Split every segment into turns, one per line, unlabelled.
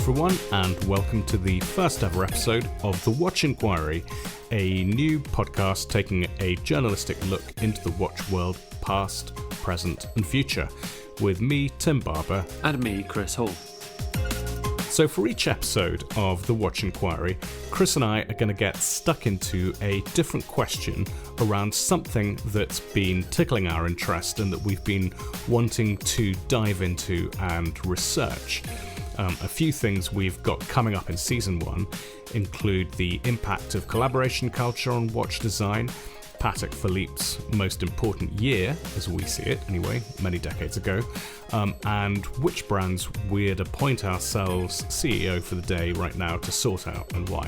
everyone, and welcome to the first ever episode of the Watch Enquiry, a new podcast taking a journalistic look into the watch world, past, present, and future, with me, Tim Barber.
And me, Chris Hall.
So for each episode of the Watch Enquiry, Chris and I are going to get stuck into a different question around something that's been tickling our interest and that we've been wanting to dive into and research. A few things we've got coming up in Season 1 include the impact of collaboration culture on watch design, Patek Philippe's most important year, as we see it anyway, many decades ago, and which brands we'd appoint ourselves CEO for the day right now to sort out and why.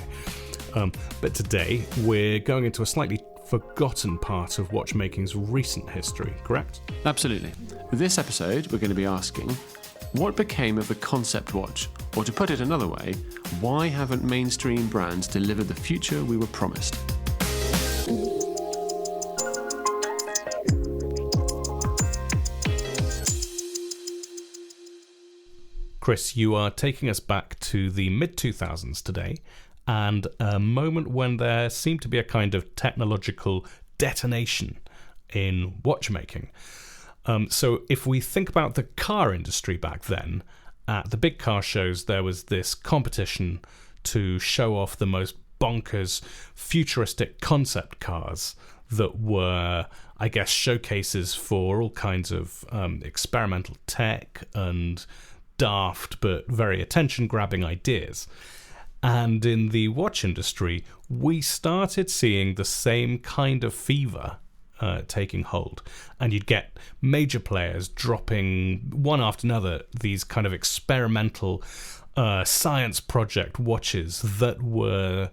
But today we're going into a slightly forgotten part of watchmaking's recent history, correct?
Absolutely. With this episode, we're going to be asking, what became of the concept watch? Or to put it another way, why haven't mainstream brands delivered the future we were promised?
Chris, you are taking us back to the mid-2000s today, and a moment when there seemed to be a kind of technological detonation in watchmaking. So if we think about the car industry back then, at the big car shows there was this competition to show off the most bonkers futuristic concept cars that were, I guess, showcases for all kinds of experimental tech and daft but very attention-grabbing ideas. And in the watch industry, we started seeing the same kind of fever taking hold. And you'd get major players dropping one after another these kind of experimental science project watches that were,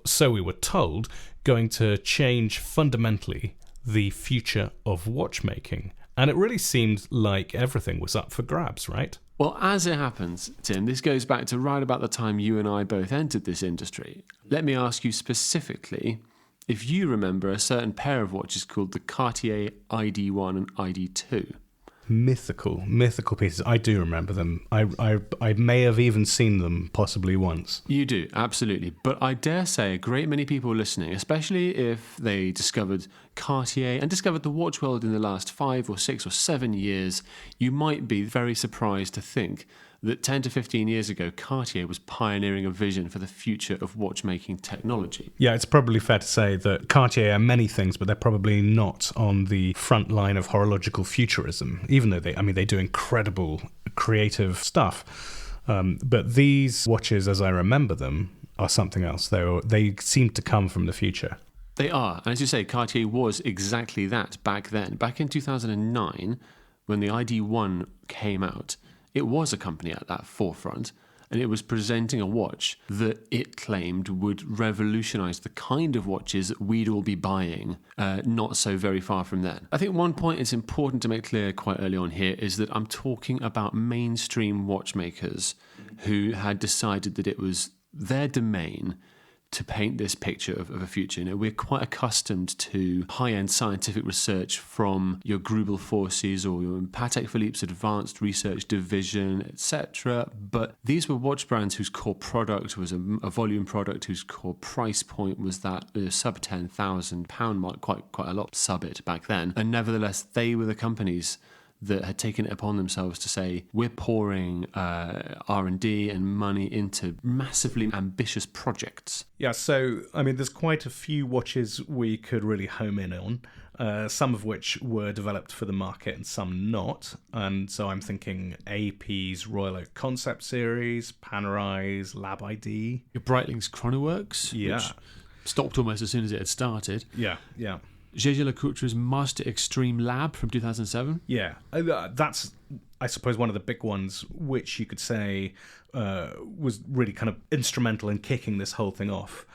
so we were told, going to change fundamentally the future of watchmaking. And it really seemed like everything was up for grabs, right?
Well, as it happens, Tim, this goes back to right about the time you and I both entered this industry. Let me ask you specifically if you remember a certain pair of watches called the Cartier ID1 and ID2.
Mythical pieces. I do remember them. I may have even seen them possibly once.
You do, absolutely. But I dare say a great many people listening, especially if they discovered Cartier and discovered the watch world in the last 5 or 6 or 7 years, you might be very surprised to think that 10 to 15 years ago, Cartier was pioneering a vision for the future of watchmaking technology.
Yeah, it's probably fair to say that Cartier are many things, but they're probably not on the front line of horological futurism, even though they do incredible creative stuff. But these watches, as I remember them, are something else. They seem to come from the future.
They are. And as you say, Cartier was exactly that back then. Back in 2009, when the ID1 came out, it was a company at that forefront, and it was presenting a watch that it claimed would revolutionize the kind of watches that we'd all be buying not so very far from then. I think one point it's important to make clear quite early on here is that I'm talking about mainstream watchmakers who had decided that it was their domain to paint this picture of a future. You know, we're quite accustomed to high-end scientific research from your Grubel Forces or your Patek Philippe's Advanced Research Division, etc. But these were watch brands whose core product was a volume product, whose core price point was that sub £10,000 mark, quite a lot sub it back then. And nevertheless, they were the companies that had taken it upon themselves to say, we're pouring R&D and money into massively ambitious projects.
Yeah, so, there's quite a few watches we could really home in on, some of which were developed for the market and some not. And so I'm thinking AP's Royal Oak Concept Series, Panerais, Lab ID.
Your Breitling's Chronoworks,
yeah,
which stopped almost as soon as it had started.
Yeah.
Jaeger-LeCoultre's Master Extreme Lab from 2007.
Yeah, that's, I suppose, one of the big ones, which you could say was really kind of instrumental in kicking this whole thing off.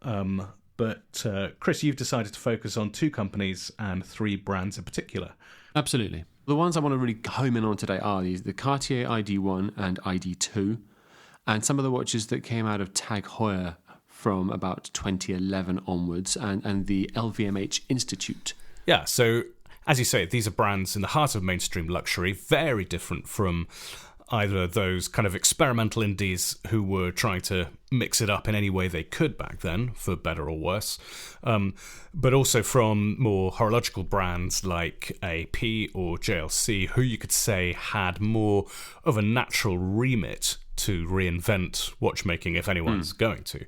But Chris, you've decided to focus on 2 companies and 3 brands in particular.
Absolutely. The ones I want to really home in on today are the Cartier ID1 and ID2, and some of the watches that came out of TAG Heuer from about 2011 onwards, and the LVMH Institute.
Yeah, so as you say, these are brands in the heart of mainstream luxury, very different from either those kind of experimental indies who were trying to mix it up in any way they could back then, for better or worse, but also from more horological brands like AP or JLC, who you could say had more of a natural remit to reinvent watchmaking if anyone's going to.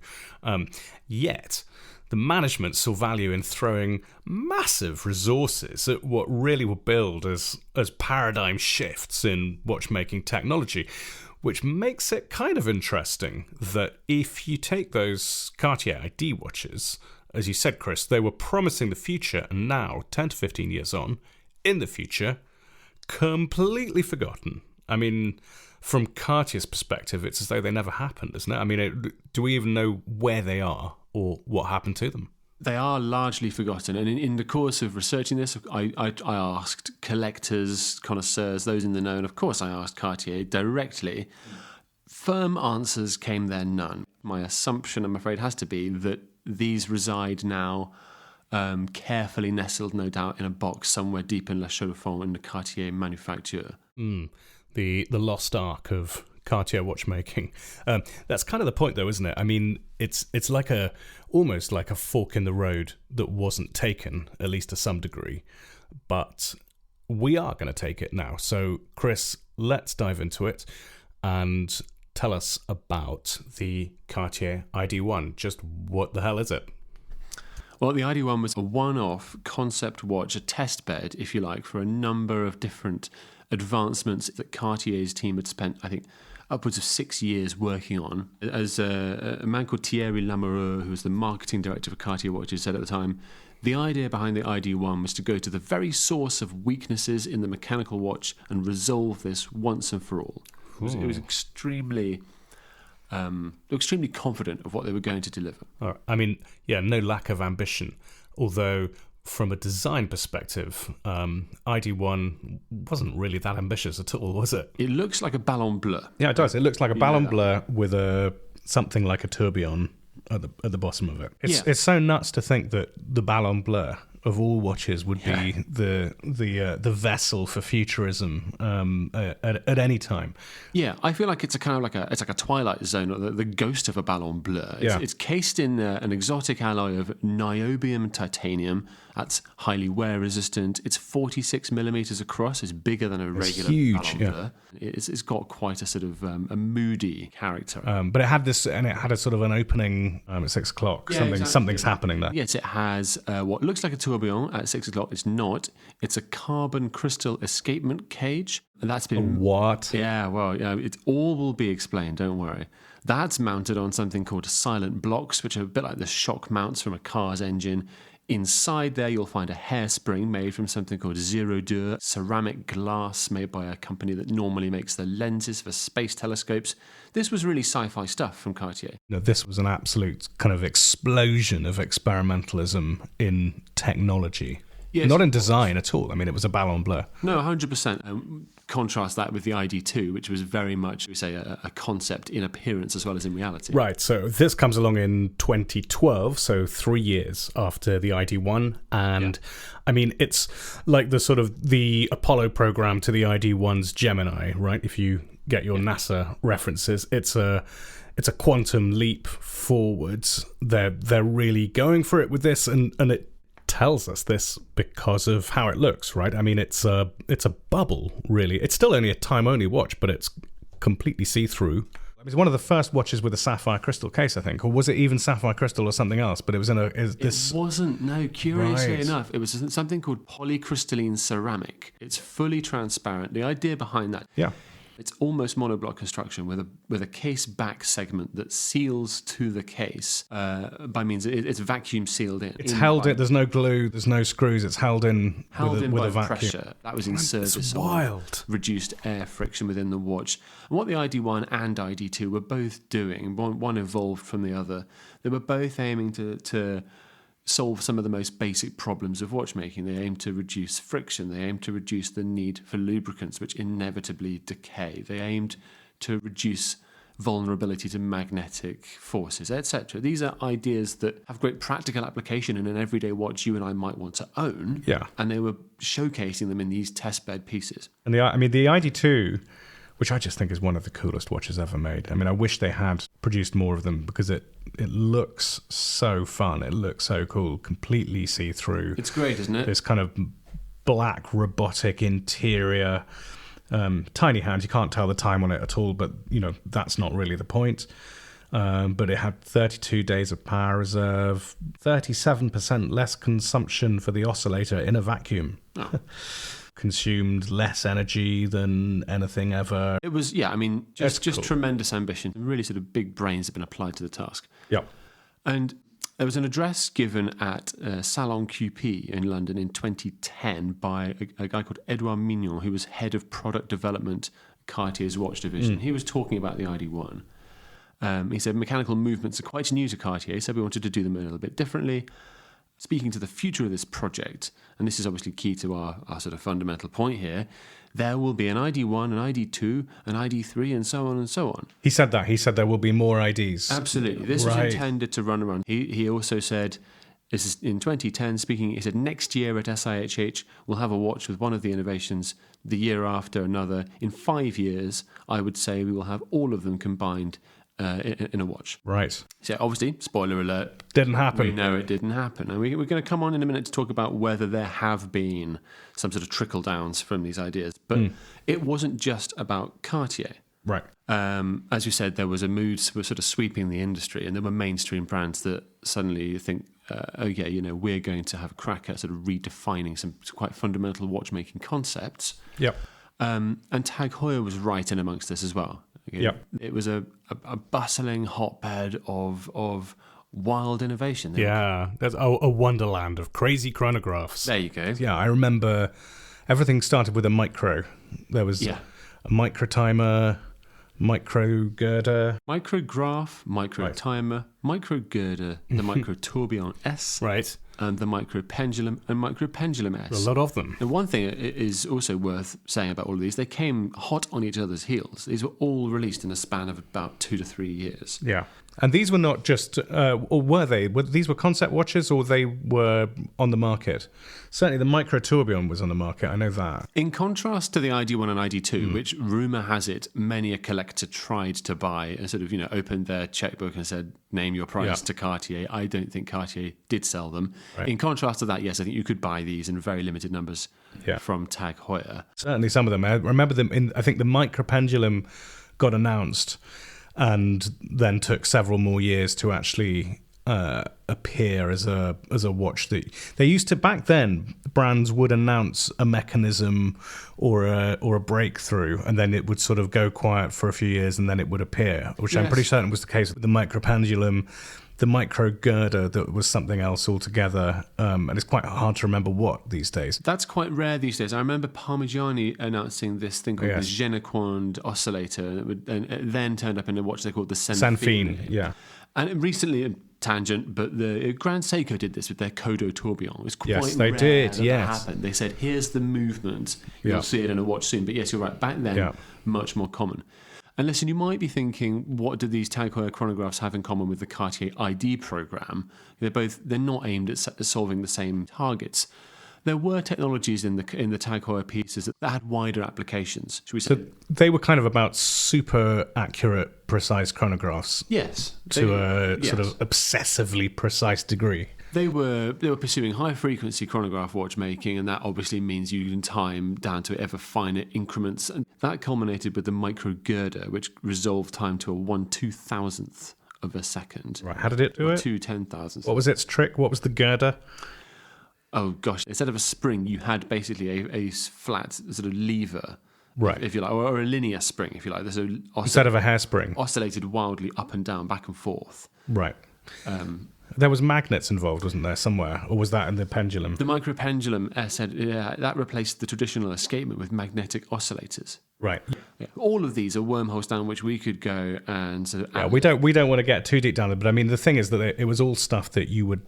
Yet the management saw value in throwing massive resources at what really were billed as paradigm shifts in watchmaking technology, which makes it kind of interesting that if you take those Cartier ID watches, as you said, Chris, they were promising the future, and now, 10 to 15 years on, in the future, completely forgotten. I mean, from Cartier's perspective, it's as though they never happened, isn't it? I mean, do we even know where they are or what happened to them?
They are largely forgotten. And in the course of researching this, I asked collectors, connoisseurs, those in the know, and of course I asked Cartier directly. Firm answers came there none. My assumption, I'm afraid, has to be that these reside now carefully nestled, no doubt, in a box somewhere deep in La Chaux-de-Fonds in the Cartier manufacture.
The lost ark of Cartier watchmaking. That's kind of the point, though, isn't it? I mean, it's like almost like a fork in the road that wasn't taken, at least to some degree. But we are going to take it now. So, Chris, let's dive into it and tell us about the Cartier ID1. Just what the hell is it?
Well, the ID1 was a one-off concept watch, a test bed, if you like, for a number of different advancements that Cartier's team had spent, I think, upwards of 6 years working on. As a man called Thierry Lamoureux, who was the marketing director for Cartier Watches, said at the time, the idea behind the ID1 was to go to the very source of weaknesses in the mechanical watch and resolve this once and for all. It was extremely confident of what they were going to deliver.
All right. I mean, yeah, no lack of ambition, although from a design perspective, ID1 wasn't really that ambitious at all, was it?
It looks like a Ballon Bleu.
Yeah, it does. It looks like a Ballon Bleu with something like a tourbillon at the bottom of it. It's so nuts to think that the Ballon Bleu of all watches would be the vessel for futurism at any time.
Yeah, I feel like it's a kind of like a Twilight Zone, or the ghost of a Ballon Bleu. It's cased in an exotic alloy of niobium titanium. That's highly wear resistant. It's 46 millimeters across. It's bigger than a regular
huge,
Ballon Bleu. It's got quite a sort of a moody character.
But it had this, and it had a sort of an opening at 6 o'clock. Something's happening there.
Yes, it has what looks like a tourbillon at 6 o'clock. It's not. It's a carbon crystal escapement cage. And that's been...
What?
Yeah, well, it all will be explained, don't worry. That's mounted on something called silent blocks, which are a bit like the shock mounts from a car's engine. Inside there, you'll find a hairspring made from something called Zero Deux, ceramic glass made by a company that normally makes the lenses for space telescopes. This was really sci-fi stuff from Cartier.
No, this was an absolute kind of explosion of experimentalism in technology. Yes, not in design at all. I mean, it was a Ballon Bleu.
No, 100%. Contrast that with the ID2, which was very much, we say, a concept in appearance as well as in reality.
Right, so this comes along in 2012, so 3 years after the ID1. And, I mean, it's like the sort of the Apollo program to the ID1's Gemini, right? If you get your NASA references, it's a quantum leap forwards. They're really going for it with this, and it tells us this because of how it looks, right? I mean, it's a bubble, really. It's still only a time-only watch, but it's completely see-through. It was one of the first watches with a sapphire crystal case, I think, or was it even sapphire crystal or something else? But it was
It wasn't. No, curiously enough, it was something called polycrystalline ceramic. It's fully transparent. The idea behind that.
Yeah.
It's almost monoblock construction with a case back segment that seals to the case by means it's vacuum sealed in.
It's held in. There's no glue. There's no screws. It's held in with a vacuum.
Pressure. That was in service of reduced air friction within the watch. And what the ID1 and ID2 were both doing, one evolved from the other. They were both aiming to solve some of the most basic problems of watchmaking. They aim to reduce friction. They aim to reduce the need for lubricants, which inevitably decay. They aimed to reduce vulnerability to magnetic forces, etc. These are ideas that have great practical application in an everyday watch you and I might want to own.
Yeah.
And they were showcasing them in these testbed pieces.
And the ID2 which I just think is one of the coolest watches ever made. I mean, I wish they had produced more of them because it looks so fun. It looks so cool, completely see-through.
It's great, isn't it?
This kind of black robotic interior, tiny hands. You can't tell the time on it at all, but that's not really the point. But it had 32 days of power reserve, 37% less consumption for the oscillator in a vacuum.
Oh.
Consumed less energy than anything ever.
It was, just
cool.
tremendous ambition. Really sort of big brains have been applied to the task.
Yep.
And there was an address given at Salon QP in London in 2010 by a guy called Edouard Mignon, who was head of product development at Cartier's watch division. He was talking about the ID1. He said mechanical movements are quite new to Cartier, so we wanted to do them a little bit differently. Speaking to the future of this project, and this is obviously key to our sort of fundamental point here, there will be an ID1, an ID2, an ID3, and so on and so on.
He said that. He said there will be more IDs.
Absolutely. This was intended to run around. He also said, this is in 2010 speaking, he said, next year at SIHH, we'll have a watch with one of the innovations, the year after another. In 5 years, I would say we will have all of them combined in a watch.
Right.
So obviously, spoiler alert.
Didn't happen.
We know it didn't happen. And we're going to come on in a minute to talk about whether there have been some sort of trickle downs from these ideas. But it wasn't just about Cartier.
Right.
As you said, there was a mood sort of sweeping the industry, and there were mainstream brands that suddenly think, we're going to have a crack at sort of redefining some quite fundamental watchmaking concepts.
Yep.
And TAG Heuer was right in amongst this as well.
Yep.
It was a bustling hotbed of wild innovation.
Yeah, there's a wonderland of crazy chronographs.
There you go.
Yeah, I remember everything started with a micro. There was a micro timer, micro girder,
micrograph, micro timer, micro girder, the micro tourbillon S,
right,
and the micro pendulum and micro pendulum S.
A lot of them.
And one thing is also worth saying about all of these: they came hot on each other's heels. These were all released in a span of about 2 to 3 years.
Yeah. And these were not just, or were they? These were concept watches, or they were on the market? Certainly the Micro Tourbillon was on the market, I know that.
In contrast to the ID1 and ID2, which rumour has it, many a collector tried to buy and sort of, opened their checkbook and said, name your price to Cartier. I don't think Cartier did sell them. Right. In contrast to that, yes, I think you could buy these in very limited numbers from TAG Heuer.
Certainly some of them. I remember them I think the Micro Pendulum got announced and then took several more years to actually appear as a watch that they used to. Back then, brands would announce a mechanism or a breakthrough, and then it would sort of go quiet for a few years, and then it would appear, which I'm pretty certain was the case with the Micro Pendulum. The micro girder, that was something else altogether, and it's quite hard to remember what these days.
That's quite rare these days. I remember Parmigiani announcing this thing called the Genequond oscillator, and it then turned up in a watch they called the
Sanfine. Yeah.
And recently, a tangent, but the Grand Seiko did this with their Kodo tourbillon. It was quite
they
rare
did.
that happened. They said, here's the movement. You'll see it in a watch soon. But yes, you're right. Back then, much more common. And listen, you might be thinking, what do these TAG Heuer chronographs have in common with the Cartier ID program? They're not aimed at solving the same targets. There were technologies in the TAG Heuer pieces that had wider applications, should we say?
So they were kind of about super accurate, precise chronographs.
Yes.
To a sort of obsessively precise degree.
They were pursuing high-frequency chronograph watchmaking, and that obviously means you can time down to ever finer increments. And that culminated with the micro girder, which resolved time to a 1/2000th of a second.
Right, how did it do it?
2/10,000ths.
What was its trick? What was the girder?
Oh, gosh. Instead of a spring, you had basically a flat sort of lever,
right,
if you like, or a linear spring, if you like.
Instead of a hairspring.
Oscillated wildly up and down, back and forth.
Right. There was magnets involved, wasn't there, somewhere? Or was that in the pendulum?
The micro pendulum said that replaced the traditional escapement with magnetic oscillators.
Right.
Yeah. All of these are wormholes down which we could go and sort of...
Yeah, we don't want to get too deep down there, but I mean, the thing is that it was all stuff that you would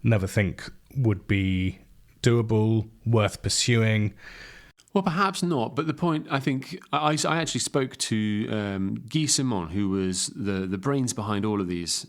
never think would be doable, worth pursuing.
Well, perhaps not, but the point, I think, I actually spoke to Guy Simon, who was the brains behind all of these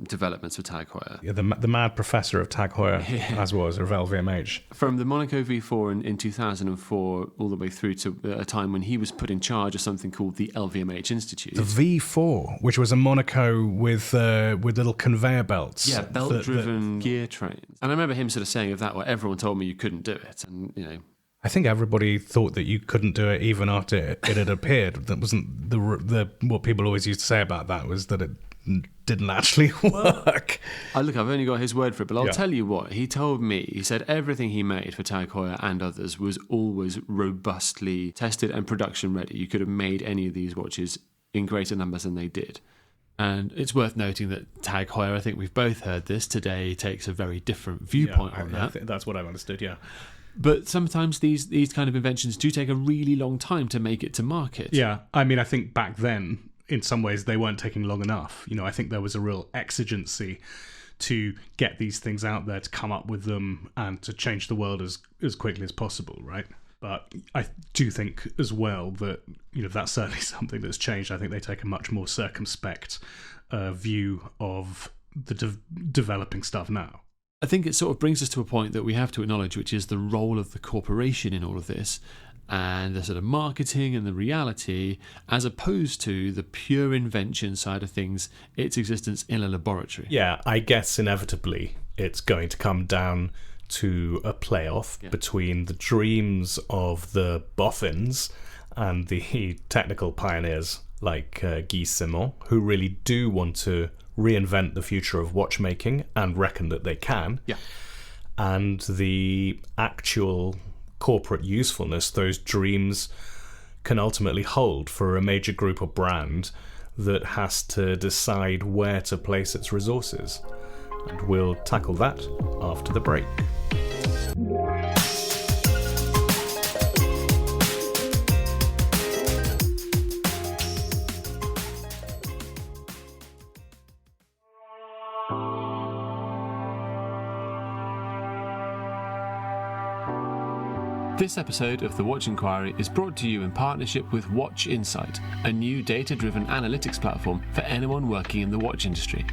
developments for TAG Heuer.
Yeah, the mad professor of TAG Heuer, as was, of LVMH.
From the Monaco V4 in 2004 all the way through to a time when he was put in charge of something called the LVMH Institute.
The V4, which was a Monaco with little conveyor belts.
Yeah, belt-driven gear trains. And I remember him sort of saying of that, well, everyone told me you couldn't do it, and, you know...
I think everybody thought that you couldn't do it even after it had appeared. That wasn't the what people always used to say about that was that it didn't actually work.
Look, I've only got his word for it, but I'll tell you what. He told me, he said everything he made for TAG Heuer and others was always robustly tested and production ready. You could have made any of these watches in greater numbers than they did. And it's worth noting that TAG Heuer, I think we've both heard this today, takes a very different viewpoint on that.
I think that's what I've understood, yeah.
But sometimes these kind of inventions do take a really long time to make it to market.
Yeah, I mean, I think back then, in some ways, they weren't taking long enough. You know, I think there was a real exigency to get these things out there, to come up with them, and to change the world as quickly as possible, right? But I do think as well that, you know, that's certainly something that's changed. I think they take a much more circumspect view of the developing stuff now.
I think it sort of brings us to a point that we have to acknowledge, which is the role of the corporation in all of this, and the sort of marketing and the reality, as opposed to the pure invention side of things, its existence in a laboratory.
Yeah, I guess inevitably it's going to come down to a playoff between the dreams of the boffins and the technical pioneers like Guy Simon, who really do want to reinvent the future of watchmaking and reckon that they can.
Yeah.
And the actual corporate usefulness those dreams can ultimately hold for a major group or brand that has to decide where to place its resources. And we'll tackle that after the break.
This episode of the Watch Enquiry is brought to you in partnership with Watch Insight, a new data-driven analytics platform for anyone working in the watch industry.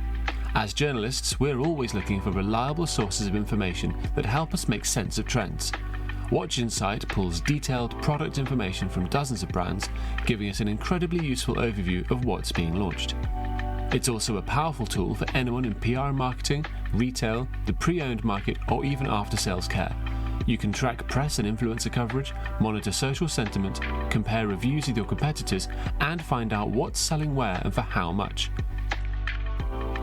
As journalists, we're always looking for reliable sources of information that help us make sense of trends. Watch Insight pulls detailed product information from dozens of brands, giving us an incredibly useful overview of what's being launched. It's also a powerful tool for anyone in PR and marketing, retail, the pre-owned market, or even after-sales care. You can track press and influencer coverage, monitor social sentiment, compare reviews with your competitors, and find out what's selling where and for how much.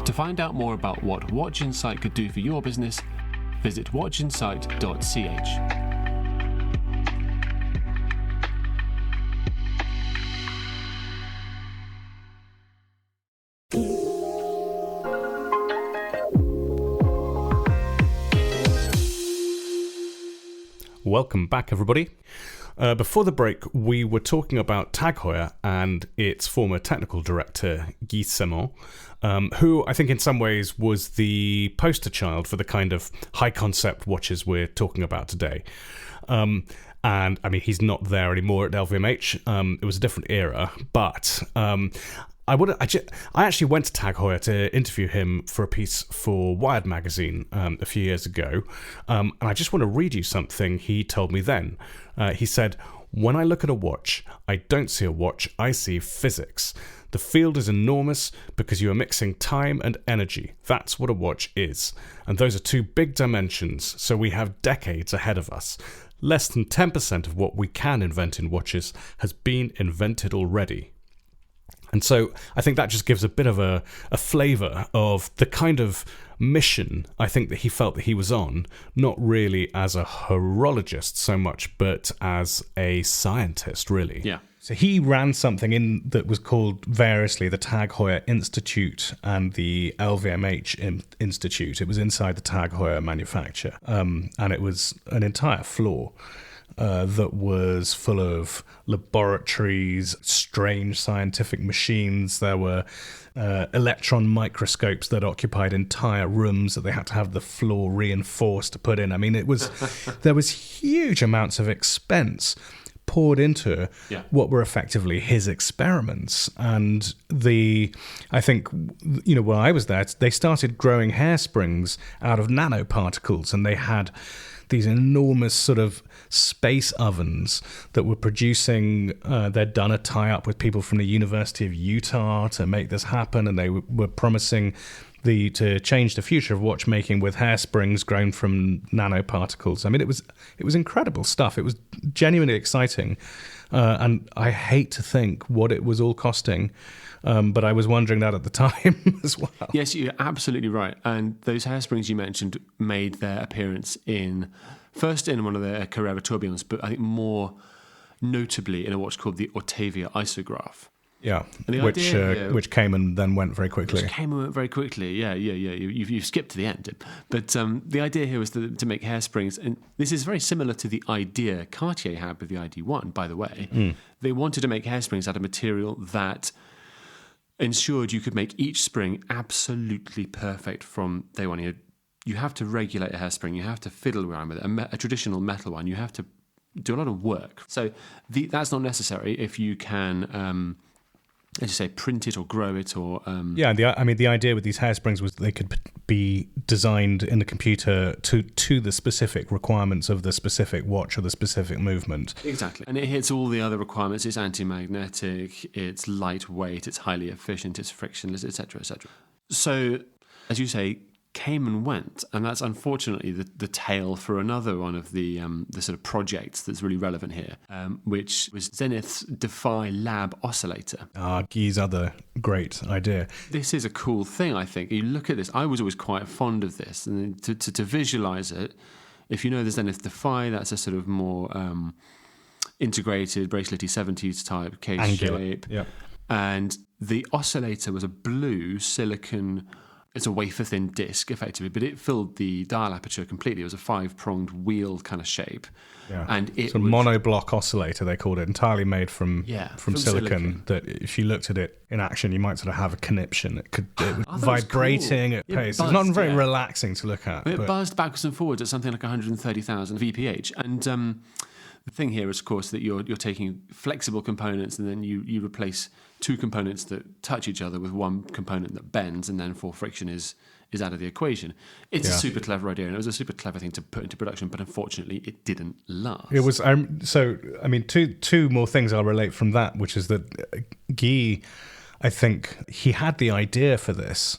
To find out more about what Watch Insight could do for your business, visit watchinsight.ch.
Welcome back, everybody. Before the break, we were talking about TAG Heuer and its former technical director, Guy Simon, who I think in some ways was the poster child for the kind of high-concept watches we're talking about today. And, I mean, he's not there anymore at LVMH. It was a different era, but... I actually went to TAG Heuer to interview him for a piece for Wired magazine a few years ago, and I just want to read you something he told me then. He said, "When I look at a watch, I don't see a watch, I see physics. The field is enormous because you are mixing time and energy. That's what a watch is. And those are two big dimensions, so we have decades ahead of us. Less than 10% of what we can invent in watches has been invented already." And so I think that just gives a bit of a flavour of the kind of mission I think that he felt that he was on, not really as a horologist so much, but as a scientist, really.
Yeah.
So he ran something that was called variously the TAG Heuer Institute and the LVMH Institute. It was inside the TAG Heuer manufacture, and it was an entire floor. that was full of laboratories, strange scientific machines. There were electron microscopes that occupied entire rooms that they had to have the floor reinforced to put in. I mean, there was huge amounts of expense poured into what were effectively his experiments. And I think, when I was there, they started growing hairsprings out of nanoparticles, and they had these enormous sort of space ovens that were producing, they'd done a tie-up with people from the University of Utah to make this happen, and they were promising to change the future of watchmaking with hairsprings grown from nanoparticles. I mean, it was incredible stuff. It was genuinely exciting, and I hate to think what it was all costing, but I was wondering that at the time as well.
Yes, you're absolutely right. And those hairsprings you mentioned made their appearance first in one of the Carrera tourbillons, but I think more notably in a watch called the Ortavia Isograph.
Yeah, which came and then went very quickly.
Yeah. You've skipped to the end. But the idea here was to make hairsprings, and this is very similar to the idea Cartier had with the ID1, by the way. They wanted to make hairsprings out of material that ensured you could make each spring absolutely perfect from day one. You have to regulate a hairspring, you have to fiddle around with it. A traditional metal one, you have to do a lot of work. So that's not necessary if you can... as you say, print it or grow it or...
the idea with these hairsprings was they could be designed in the computer to the specific requirements of the specific watch or the specific movement.
Exactly. And it hits all the other requirements. It's anti-magnetic, it's lightweight, it's highly efficient, it's frictionless, etc., etc. So, as you say, came and went, and that's unfortunately the tale for another one of the sort of projects that's really relevant here, which was Zenith's Defy Lab oscillator.
Guy's other great idea.
This is a cool thing, I think. You look at this, I was always quite fond of this, and to visualize it, if you know the Zenith Defy, that's a sort of more integrated, bracelety 70s type case
angular
shape.
Yeah.
And the oscillator was a blue silicon. It's a wafer-thin disc, effectively, but it filled the dial aperture completely. It was a 5-pronged wheel kind of shape.
Yeah.
And it
was a monoblock oscillator, they called it, entirely made from silicon, that if you looked at it in action, you might sort of have a conniption. It was vibrating at pace. It's not very relaxing to look at.
It buzzed backwards and forwards at something like 130,000 VPH. And the thing here is, of course, that you're taking flexible components and then you replace two components that touch each other with one component that bends, and then for friction is out of the equation. It's a super clever idea, and it was a super clever thing to put into production, but unfortunately it didn't last.
It was two more things I'll relate from that, which is that Guy, I think he had the idea for this.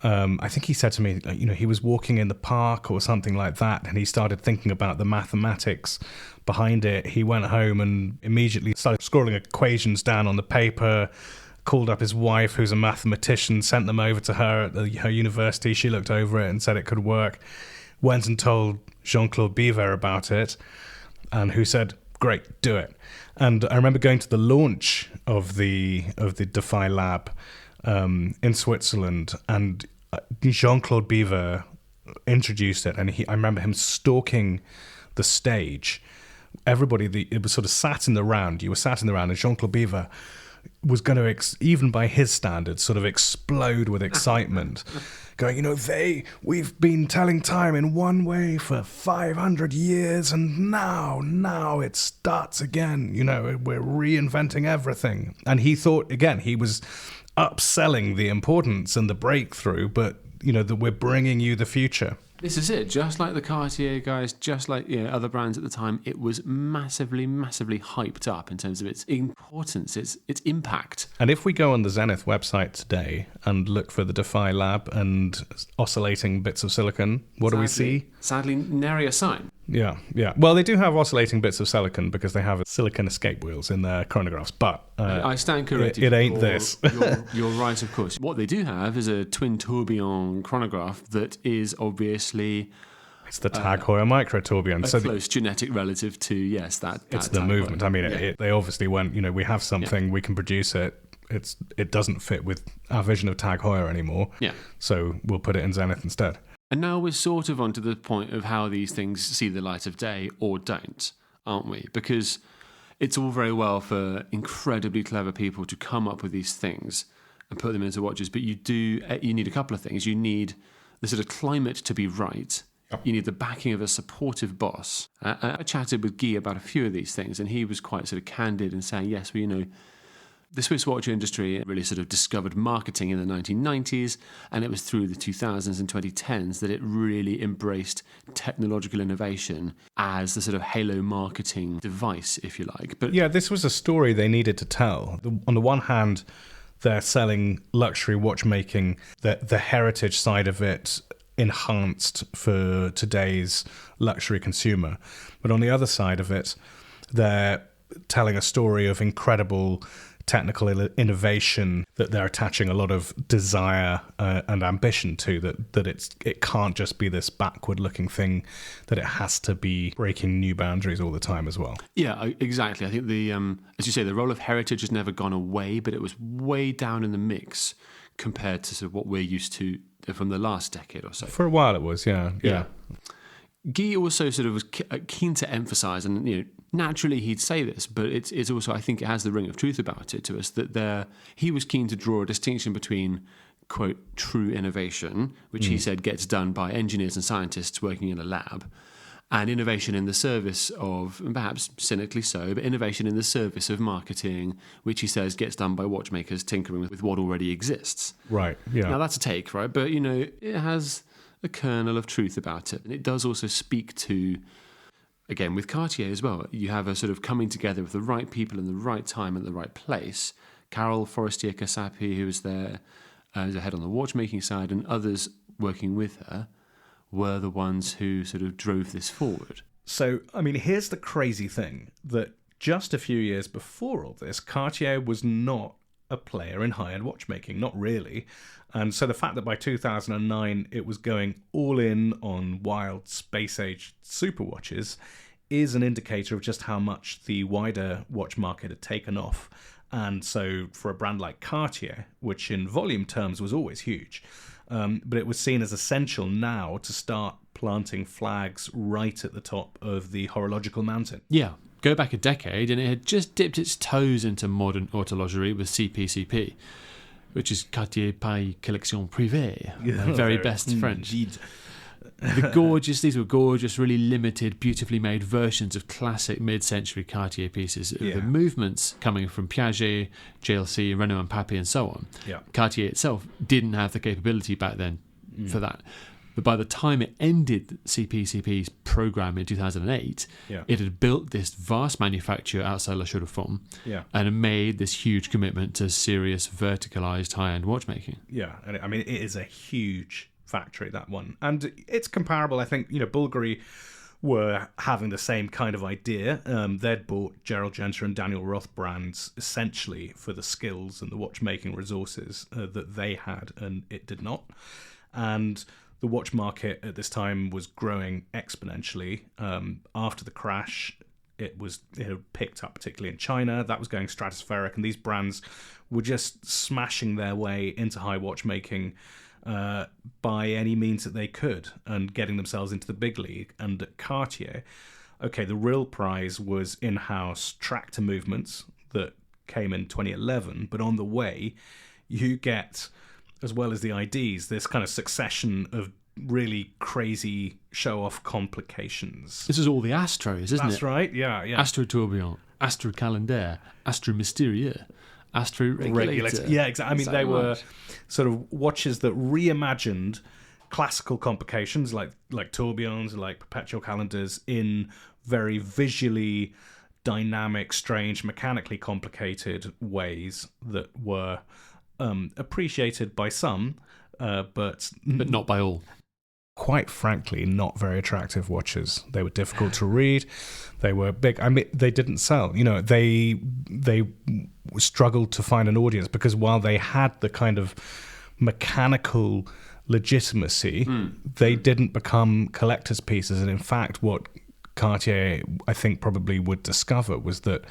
I think he said to me, he was walking in the park or something like that, and he started thinking about the mathematics behind it. He went home and immediately started scrawling equations down on the paper, called up his wife, who's a mathematician, sent them over to her at her university. She looked over it and said it could work. Went and told Jean-Claude Biver about it, and who said, great, do it. And I remember going to the launch of the Defy Lab in Switzerland, and Jean-Claude Biver introduced it, and I remember him stalking the stage. Everybody, it was sort of sat in the round. You were sat in the round, and Jean-Claude Biver was going to, even by his standards, sort of explode with excitement, going, we've been telling time in one way for 500 years, and now it starts again. We're reinventing everything. And he thought, again, he was upselling the importance and the breakthrough, but that we're bringing you the future.
This is it. Just like the Cartier guys, just like other brands at the time, it was massively, massively hyped up in terms of its importance, its impact.
And if we go on the Zenith website today and look for the Defy Lab and oscillating bits of silicon, what do we see?
Sadly, nary a sign.
Yeah. Well, they do have oscillating bits of silicon because they have silicon escape wheels in their chronographs, but
I stand corrected.
It ain't this.
You're right, of course. What they do have is a twin tourbillon chronograph that is obviously...
It's the TAG Heuer micro tourbillon.
A close genetic relative to, that
it's the movement. Heuer. I mean, they obviously went, we have something, we can produce it. It doesn't fit with our vision of TAG Heuer anymore.
Yeah.
So we'll put it in Zenith instead.
And now we're sort of onto the point of how these things see the light of day or don't. aren't we? Because it's all very well for incredibly clever people to come up with these things and put them into watches, but you need a couple of things. You need the sort of climate to be right. You need the backing of a supportive boss. I chatted with Guy about a few of these things, and he was quite sort of candid in saying, yes, well, the Swiss watch industry really sort of discovered marketing in the 1990s, and it was through the 2000s and 2010s that it really embraced technological innovation as the sort of halo marketing device, if you like. But
yeah, this was a story they needed to tell. On the one hand, they're selling luxury watchmaking, the heritage side of it enhanced for today's luxury consumer. But on the other side of it, they're telling a story of incredible technical innovation that they're attaching a lot of desire and ambition to, that it can't just be this backward looking thing, that it has to be breaking new boundaries all the time as well.
Yeah, exactly. I think as you say, the role of heritage has never gone away, but it was way down in the mix compared to sort of what we're used to from the last decade or so.
For a while it was, yeah.
Guy also sort of was keen to emphasise, and naturally he'd say this, but it's also, I think it has the ring of truth about it to us, that he was keen to draw a distinction between, quote, true innovation, which he said gets done by engineers and scientists working in a lab, and innovation in the service of, and perhaps cynically so, but innovation in the service of marketing, which he says gets done by watchmakers tinkering with what already exists.
Right, yeah.
Now that's a take, right? But, it has a kernel of truth about it. And it does also speak to, again, with Cartier as well, you have a sort of coming together of the right people in the right time and the right place. Carol Forestier-Casapi, who was there as a head on the watchmaking side, and others working with her, were the ones who sort of drove this forward.
So, here's the crazy thing, that just a few years before all this, Cartier was not a player in high-end watchmaking, not really. And so the fact that by 2009 it was going all in on wild space-age super watches is an indicator of just how much the wider watch market had taken off. And so for a brand like Cartier, which in volume terms was always huge, but it was seen as essential now to start planting flags right at the top of the horological mountain.
Yeah, go back a decade and it had just dipped its toes into modern horlogerie with CPCP, which is Cartier Paille Collection Privée, very best French.
Indeed.
These were gorgeous, really limited, beautifully made versions of classic mid-century Cartier pieces.
Yeah.
The movements coming from Piaget, JLC, Renaud and Papy and so on.
Yeah.
Cartier itself didn't have the capability back then for that. But by the time it ended CPCP's program in 2008, it had built this vast manufacture outside La Chaux-de-Fonds and had made this huge commitment to serious verticalized high-end watchmaking.
Yeah, and it is a huge factory, that one. And it's comparable, I think, Bulgari were having the same kind of idea. They'd bought Gerald Genter and Daniel Roth brands essentially for the skills and the watchmaking resources that they had, and it did not. And the watch market at this time was growing exponentially. After the crash, it had picked up, particularly in China. That was going stratospheric, and these brands were just smashing their way into high watchmaking by any means that they could, and getting themselves into the big league. And at Cartier, the real prize was in-house tractor movements that came in 2011, but on the way, you get, as well as the IDs, this kind of succession of really crazy show-off complications.
This is all the Astros, isn't it?
That's right, yeah.
Astro Tourbillon, Astro Calendaire, Astro Mystérieux, Astro Regulator.
Yeah, exactly. They were sort of watches that reimagined classical complications like tourbillons and like perpetual calendars in very visually dynamic, strange, mechanically complicated ways that were appreciated by some, but
not by all.
Quite frankly, not very attractive watches. They were difficult to read. They were big. They didn't sell. They struggled to find an audience because while they had the kind of mechanical legitimacy, they didn't become collector's pieces. And in fact, what Cartier, I think, probably would discover was that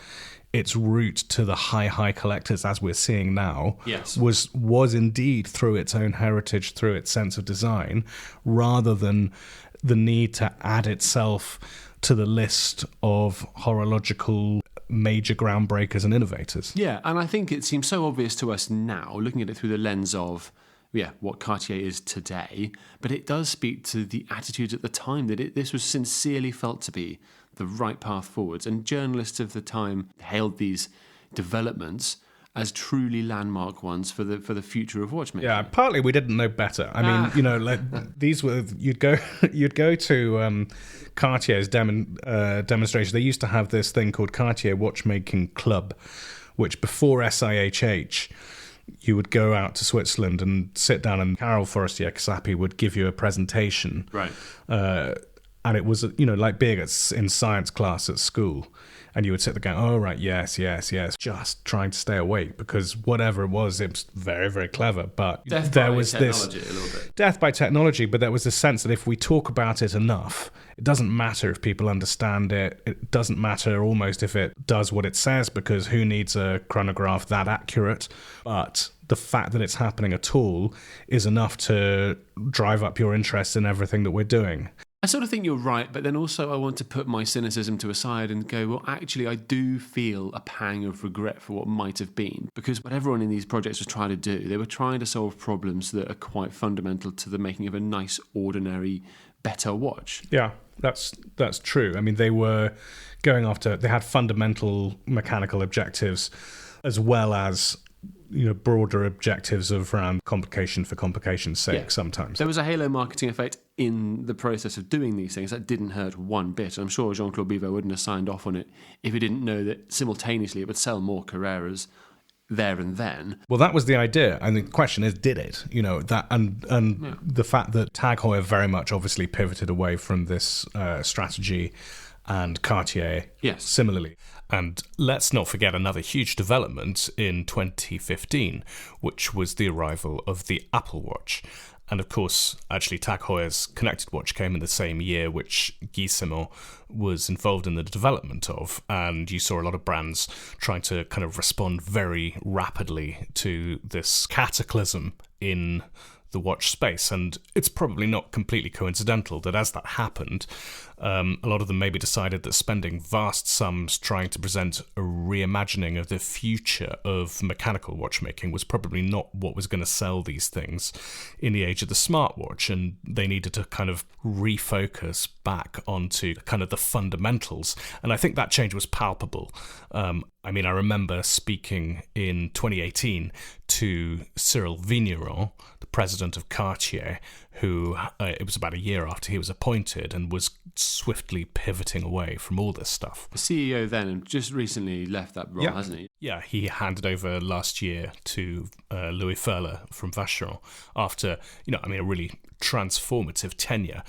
its route to the high collectors, as we're seeing now, was indeed through its own heritage, through its sense of design, rather than the need to add itself to the list of horological major groundbreakers and innovators.
Yeah, and I think it seems so obvious to us now, looking at it through the lens of what Cartier is today, but it does speak to the attitudes at the time that this was sincerely felt to be the right path forwards. And journalists of the time hailed these developments as truly landmark ones for the future of watchmaking.
Yeah, partly we didn't know better. I mean, like these were you'd go to Cartier's demonstration. They used to have this thing called Cartier Watchmaking Club, which before SIHH, you would go out to Switzerland and sit down, and Carol Forestier-Casapi would give you a presentation.
Right.
And it was, like being in science class at school. And you would sit there going, oh, right, yes, just trying to stay awake, because whatever it was very, very clever. But there was this death by technology, but there was this sense that if we talk about it enough, it doesn't matter if people understand it. It doesn't matter almost if it does what it says, because who needs a chronograph that accurate? But the fact that it's happening at all is enough to drive up your interest in everything that we're doing.
I sort of think you're right, but then also I want to put my cynicism to a side and go, well, actually, I do feel a pang of regret for what might have been, because what everyone in these projects was trying to do, they were trying to solve problems that are quite fundamental to the making of a nice, ordinary, better watch.
Yeah, that's true. I mean, they were going after, they had fundamental mechanical objectives as well as broader objectives of around complication for complication's sake sometimes.
There was a halo marketing effect in the process of doing these things that didn't hurt one bit. I'm sure Jean-Claude Bivet wouldn't have signed off on it if he didn't know that simultaneously it would sell more Carreras there and then.
Well, that was the idea. And the question is, did it? That and the fact that TAG Heuer very much obviously pivoted away from this strategy, and Cartier similarly. And let's not forget another huge development in 2015, which was the arrival of the Apple Watch. And of course, actually, TAG Heuer's connected watch came in the same year, which Guy Simon was involved in the development of. And you saw a lot of brands trying to kind of respond very rapidly to this cataclysm in the watch space. And it's probably not completely coincidental that as that happened, a lot of them maybe decided that spending vast sums trying to present a reimagining of the future of mechanical watchmaking was probably not what was going to sell these things in the age of the smartwatch, and they needed to kind of refocus back onto kind of the fundamentals. And I think that change was palpable. I remember speaking in 2018 to Cyril Vigneron, the president of Cartier, who it was about a year after he was appointed and was swiftly pivoting away from all this stuff.
The CEO then, and just recently left that role, hasn't he?
Yeah, he handed over last year to Louis Furler from Vacheron after, a really transformative tenure.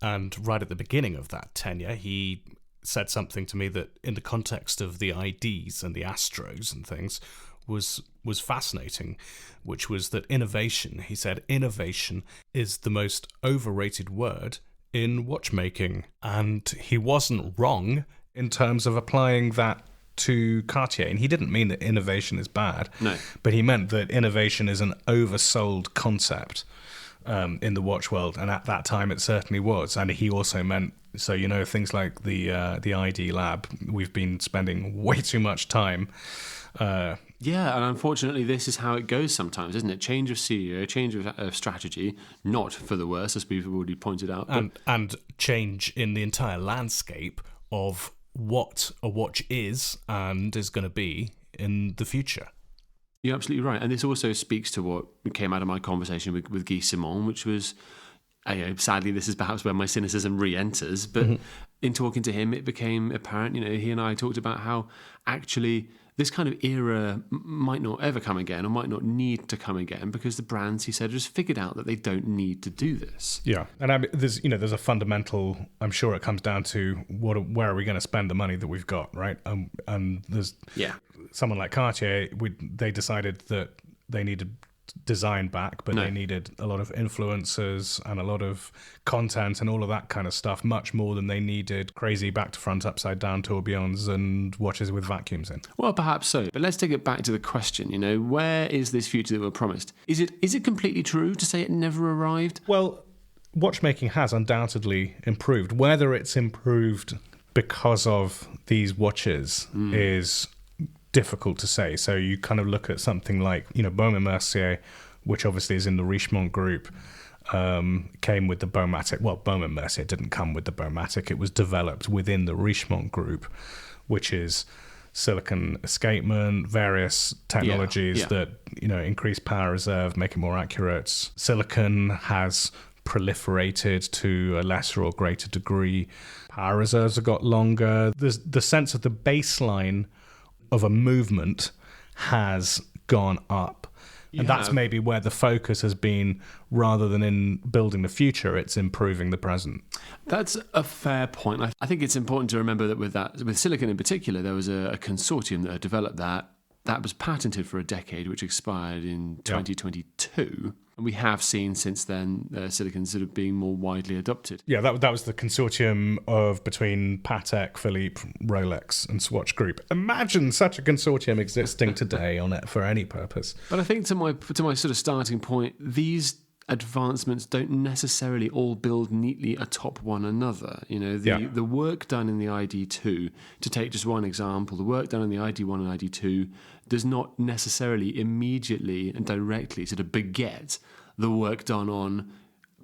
And right at the beginning of that tenure, he said something to me that in the context of the IDs and the Astros and things was fascinating, which was that innovation, he said, innovation is the most overrated word in watchmaking. And he wasn't wrong in terms of applying that to Cartier. And he didn't mean that innovation is bad,
no,
but he meant that innovation is an oversold concept in the watch world, and at that time it certainly was. And he also meant, things like the ID lab, we've been spending way too much time.
And unfortunately this is how it goes sometimes, isn't it? Change of CEO, change of strategy, not for the worse, as we've already pointed out.
And change in the entire landscape of what a watch is and is going to be in the future.
You're absolutely right. And this also speaks to what came out of my conversation with Guy Simon, which was, sadly, this is perhaps where my cynicism re-enters, but in talking to him, it became apparent, he and I talked about how actually this kind of era might not ever come again, or might not need to come again, because the brands, he said, just figured out that they don't need to do this.
Yeah, and there's a fundamental. I'm sure it comes down to where are we going to spend the money that we've got, right? And there's someone like Cartier. They decided that they needed design back, but they needed a lot of influencers and a lot of content and all of that kind of stuff, much more than they needed crazy back to front upside down tourbillons and watches with vacuums in.
Well, perhaps so, but let's take it back to the question, where is this future that we're promised? Is it completely true to say it never arrived?
Well, watchmaking has undoubtedly improved. Whether it's improved because of these watches is difficult to say. So you kind of look at something like, Baume & Mercier, which obviously is in the Richemont group, came with the Baumatic. Well, Baume & Mercier didn't come with the Baumatic. It was developed within the Richemont group, which is silicon escapement, various technologies that, increase power reserve, make it more accurate. Silicon has proliferated to a lesser or greater degree. Power reserves have got longer. The sense of the baseline of a movement has gone up. And that's maybe where the focus has been, rather than in building the future, it's improving the present.
That's a fair point. I think it's important to remember that with silicon in particular, there was a consortium that had developed that was patented for a decade, which expired in 2022. And we have seen since then silicon sort of being more widely adopted.
Yeah, that was the consortium between Patek Philippe, Rolex, and Swatch Group. Imagine such a consortium existing today on it for any purpose.
But I think to my sort of starting point, these advancements don't necessarily all build neatly atop one another. The work done in the ID2, to take just one example, the work done in the ID1 and ID2 does not necessarily immediately and directly sort of beget the work done on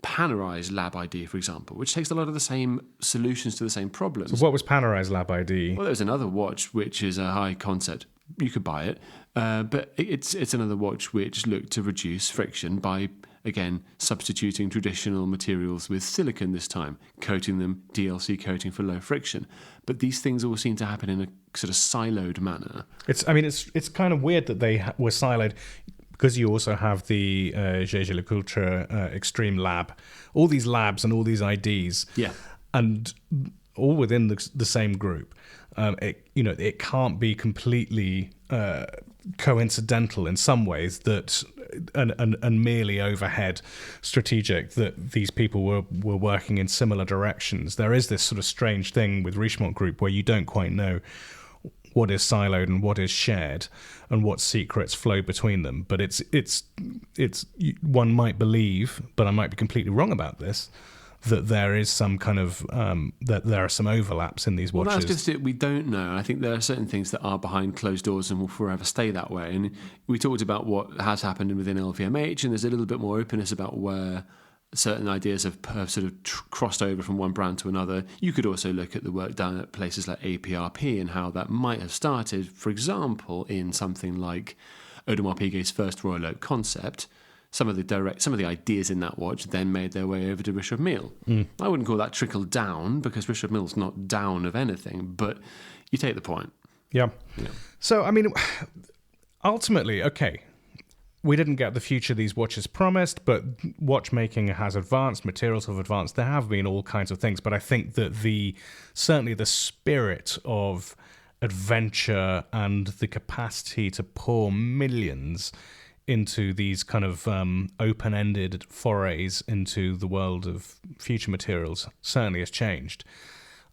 Panerai Lab ID, for example, which takes a lot of the same solutions to the same problems.
So what was Panerai Lab ID?
Well, there's another watch which is a high concept. You could buy it, but it's another watch which looked to reduce friction by, again, substituting traditional materials with silicon this time, coating them DLC coating for low friction. But these things all seem to happen in a sort of siloed manner.
It's kind of weird that they were siloed, because you also have the Jaeger-LeCoultre Extreme Lab, all these labs and all these IDs, and all within the same group. It can't be completely coincidental in some ways that and merely overhead strategic that these people were working in similar directions. There is this sort of strange thing with Richemont Group where you don't quite know what is siloed and what is shared and what secrets flow between them. But it's one might believe, but I might be completely wrong about this, that there is some kind of that there are some overlaps in these watches.
Well, that's just it. We don't know. I think there are certain things that are behind closed doors and will forever stay that way. And we talked about what has happened within LVMH, and there's a little bit more openness about where certain ideas have sort of crossed over from one brand to another. You could also look at the work done at places like APRP and how that might have started, for example, in something like Audemars Piguet's first Royal Oak concept. Some of the ideas in that watch then made their way over to Richard Mille. I wouldn't call that trickle down, because Richard Mille's not down of anything, but you take the point.
Yeah. So, ultimately, okay, we didn't get the future these watches promised, but watchmaking has advanced, materials have advanced. There have been all kinds of things, but I think that certainly the spirit of adventure and the capacity to pour millions into these kind of open-ended forays into the world of future materials certainly has changed.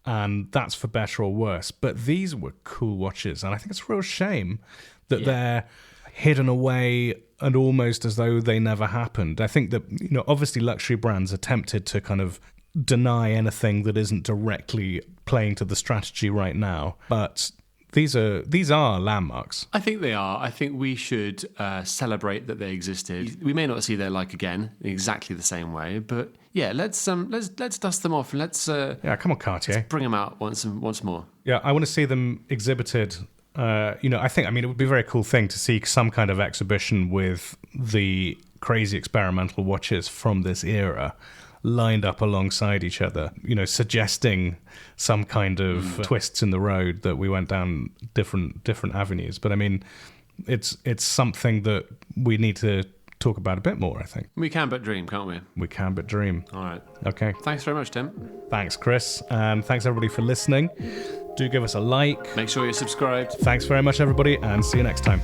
And that's for better or worse. But these were cool watches, and I think it's a real shame that they're hidden away and almost as though they never happened. I think that, obviously luxury brands are tempted to kind of deny anything that isn't directly playing to the strategy right now. But these are landmarks. I
think they are. I think we should celebrate that they existed. We may not see their like again in exactly the same way, but let's dust them off and let's
come on, Cartier,
let's bring them out once more.
Yeah, I want to see them exhibited. I think it would be a very cool thing to see some kind of exhibition with the crazy experimental watches from this era lined up alongside each other, suggesting some kind of twists in the road that we went down different avenues. But it's something that we need to talk about a bit more, I think.
We can but dream, can't we?
We can but dream.
All right.
Okay.
Thanks very much, Tim.
Thanks, Chris. And thanks, everybody, for listening. Do give us a like.
Make sure you're subscribed.
Thanks very much, everybody, and see you next time.